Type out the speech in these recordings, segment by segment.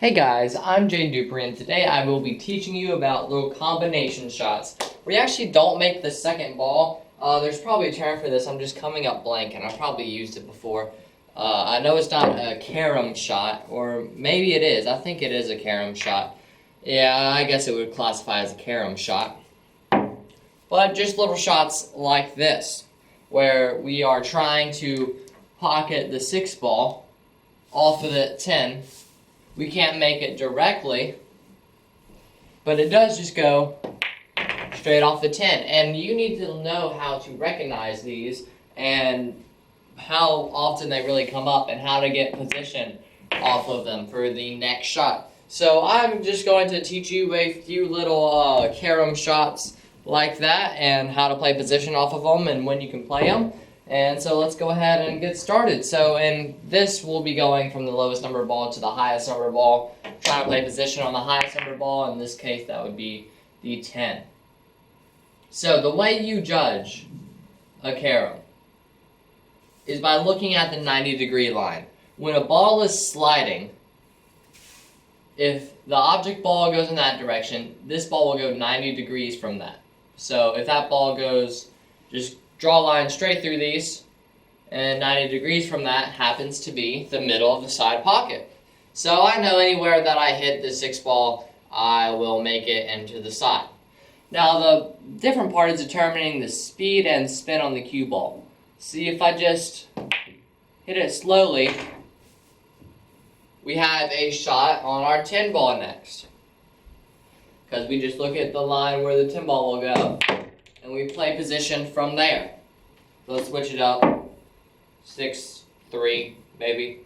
Hey guys, I'm Dupree, and today I will be teaching you about little combination shots. We actually don't make the second ball. There's probably a term for this. I'm just coming up blank, and I've probably used it before. I know it's not a Carom shot, or maybe it is. I think it is a Carom shot. Yeah, I guess it would classify as a Carom shot. But just little shots like this, where we are trying to pocket the 6 ball off of the 10. We can't make it directly, but it does just go straight off the 10. And you need to know how to recognize these and how often they really come up and how to get position off of them for the next shot. So I'm just going to teach you a few little Carom shots like that and how to play position off of them and when you can play them. And so let's go ahead and get started. So in this, we'll be going from the lowest number ball to the highest number ball, trying to play position on the highest number ball. In this case, that would be the 10. So the way you judge a Carom is by looking at the 90-degree line. When a ball is sliding, if the object ball goes in that direction, this ball will go 90 degrees from that. So if that ball goes, just draw a line straight through these, and 90 degrees from that happens to be the middle of the side pocket. So I know anywhere that I hit the 6 ball, I will make it into the side. Now the different part is determining the speed and spin on the cue ball. See, if I just hit it slowly, we have a shot on our 10 ball next. Because we just look at the line where the 10 ball will go, and we play position from there. So let's switch it up. 6, 3, maybe.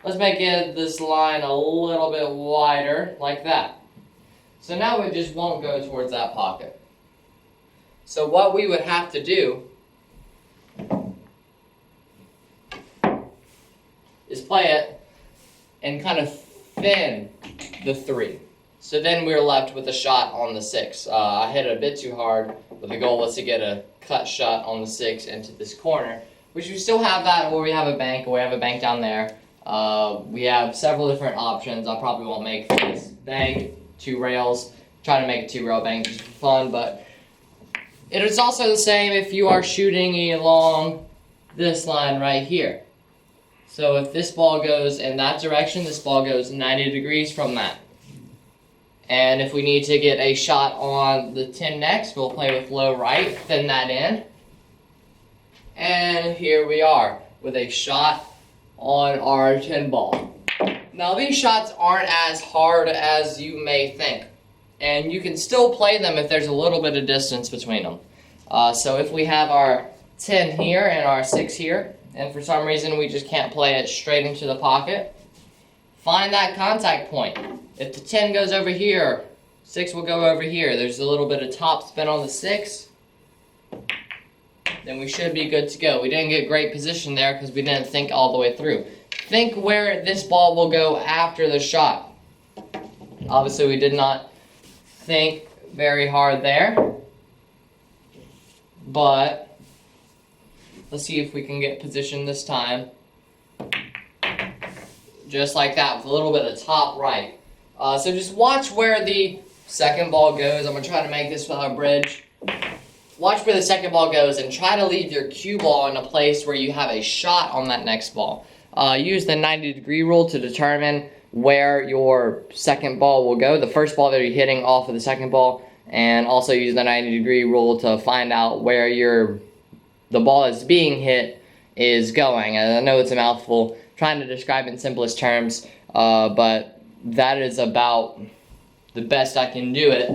Let's make this line a little bit wider, like that. So now it just won't go towards that pocket. So what we would have to do is play it and kind of thin the 3. So then we're left with a shot on the 6. I hit it a bit too hard, but the goal was to get a cut shot on the 6 into this corner, which we still have that where we have a bank, or we have a bank down there. We have several different options. I probably won't make this bank 2 rails. Try to make a 2-rail bank just for fun, but it is also the same if you are shooting along this line right here. So if this ball goes in that direction, this ball goes 90 degrees from that. And if we need to get a shot on the 10 next, we'll play with low right, thin that in. And here we are with a shot on our 10 ball. Now these shots aren't as hard as you may think. And you can still play them if there's a little bit of distance between them. So if we have our 10 here and our 6 here, and for some reason we just can't play it straight into the pocket, find that contact point. If the 10 goes over here, 6 will go over here. There's a little bit of top spin on the 6. Then we should be good to go. We didn't get great position there because we didn't think all the way through. Think where this ball will go after the shot. Obviously we did not think very hard there. But let's see if we can get position this time. Just like that, with a little bit of top right. So just watch where the second ball goes. I'm going to try to make this with our bridge. Watch where the second ball goes and try to leave your cue ball in a place where you have a shot on that next ball. Use the 90-degree rule to determine where your second ball will go, the first ball that you're hitting off of the second ball, and also use the 90-degree rule to find out where the ball that's being hit is going. And I know it's a mouthful, trying to describe in simplest terms, but that is about the best I can do it.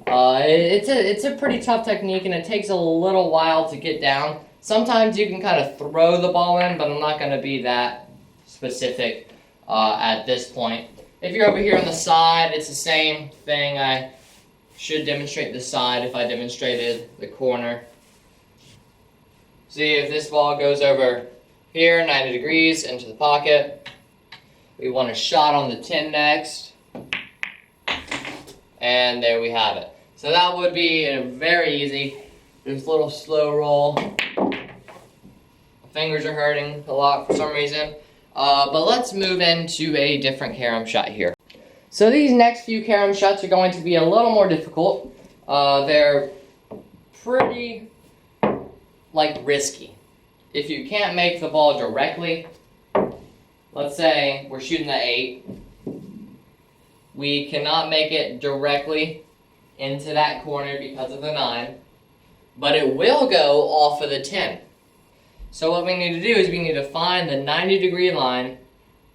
It's a pretty tough technique, and it takes a little while to get down. Sometimes you can kind of throw the ball in, but I'm not going to be that specific at this point. If you're over here on the side, it's the same thing. I should demonstrate the side if I demonstrated the corner. See, if this ball goes over here, 90 degrees, into the pocket. We want a shot on the 10 next. And there we have it. So that would be very easy. Just a little slow roll. My fingers are hurting a lot for some reason. But let's move into a different carom shot here. So these next few carom shots are going to be a little more difficult. They're pretty, risky. If you can't make the ball directly, let's say we're shooting the 8, we cannot make it directly into that corner because of the 9, but it will go off of the 10. So what we need to do is we need to find the 90-degree line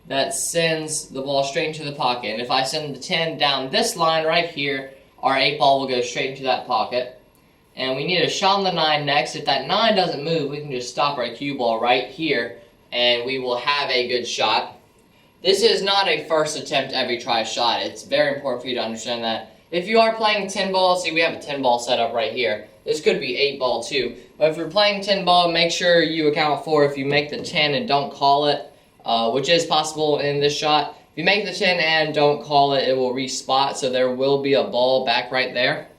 that sends the ball straight into the pocket. And if I send the 10 down this line right here, our 8 ball will go straight into that pocket. And we need a shot on the 9 next. If that 9 doesn't move, we can just stop our cue ball right here, and we will have a good shot. This is not a first attempt every try shot. It's very important for you to understand that. If you are playing 10 ball, see we have a 10 ball set up right here. This could be 8 ball too. But if you're playing 10 ball, make sure you account for if you make the 10 and don't call it, which is possible in this shot. If you make the 10 and don't call it, it will respot, so there will be a ball back right there.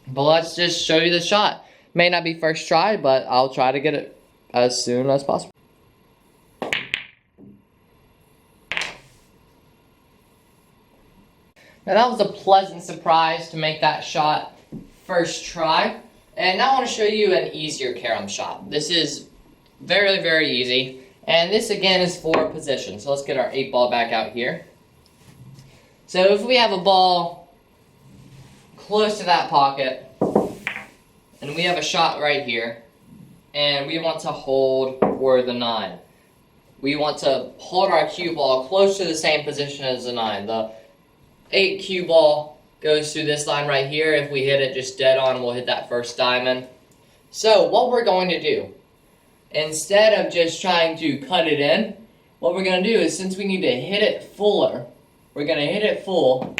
But let's just show you the shot. May not be first try, but I'll try to get it as soon as possible. Now that was a pleasant surprise to make that shot first try. And now I want to show you an easier carom shot. This is very, very easy. And this again is for position. So let's get our 8 ball back out here. So if we have a ball close to that pocket, and we have a shot right here, and we want to hold for the 9. We want to hold our cue ball close to the same position as the 9. The 8 cue ball goes through this line right here. If we hit it just dead on, we'll hit that first diamond. So what we're going to do, instead of just trying to cut it in, what we're going to do is, since we need to hit it fuller, we're going to hit it full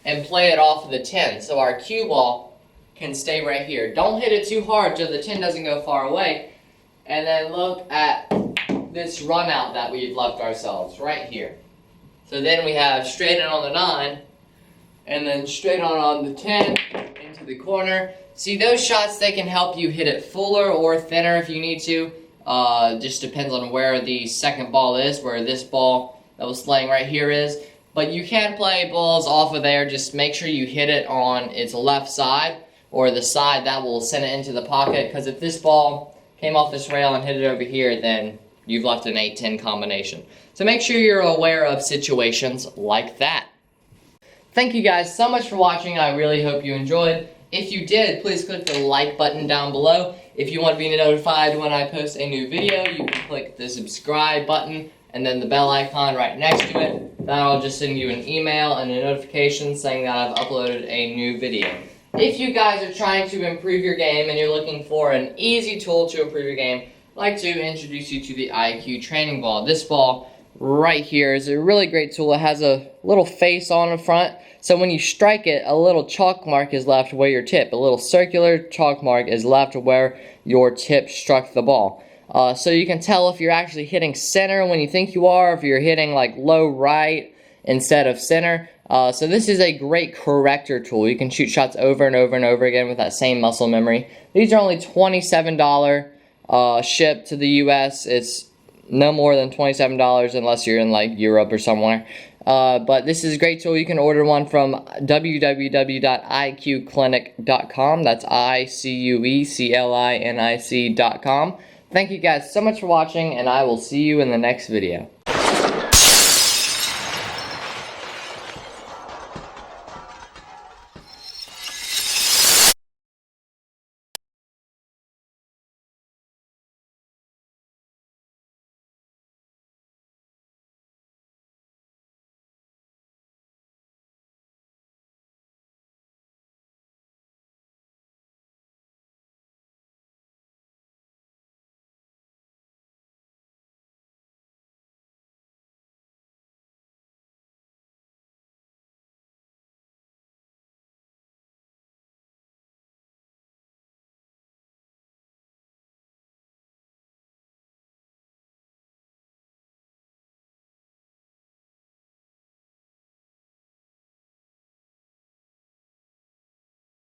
and play it off of the 10. So our cue ball can stay right here. Don't hit it too hard so the 10 doesn't go far away. And then look at this run out that we've left ourselves right here. So then we have straight in on the 9, and then straight on the 10, into the corner. See, those shots, they can help you hit it fuller or thinner if you need to. Just depends on where the second ball is, where this ball that was playing right here is. But you can play balls off of there. Just make sure you hit it on its left side, or the side that will send it into the pocket. Because if this ball came off this rail and hit it over here, then you've left an 8-10 combination. So make sure you're aware of situations like that. Thank you guys so much for watching. I really hope you enjoyed. If you did, please click the like button down below. If you want to be notified when I post a new video, you can click the subscribe button and then the bell icon right next to it. That'll just send you an email and a notification saying that I've uploaded a new video. If you guys are trying to improve your game and you're looking for an easy tool to improve your game, I'd like to introduce you to the IQ training ball. This ball right here is a really great tool. It has a little face on the front, so when you strike it, a little chalk mark is left where your tip, a little circular chalk mark is left where your tip struck the ball. So you can tell if you're actually hitting center when you think you are, if you're hitting like low right instead of center. So this is a great corrector tool. You can shoot shots over and over and over again with that same muscle memory. These are only $27 shipped to the US. It's no more than $27 unless you're in like Europe or somewhere. But this is a great tool. You can order one from www.iqclinic.com. That's ICUECLINIC.com. Thank you guys so much for watching, and I will see you in the next video.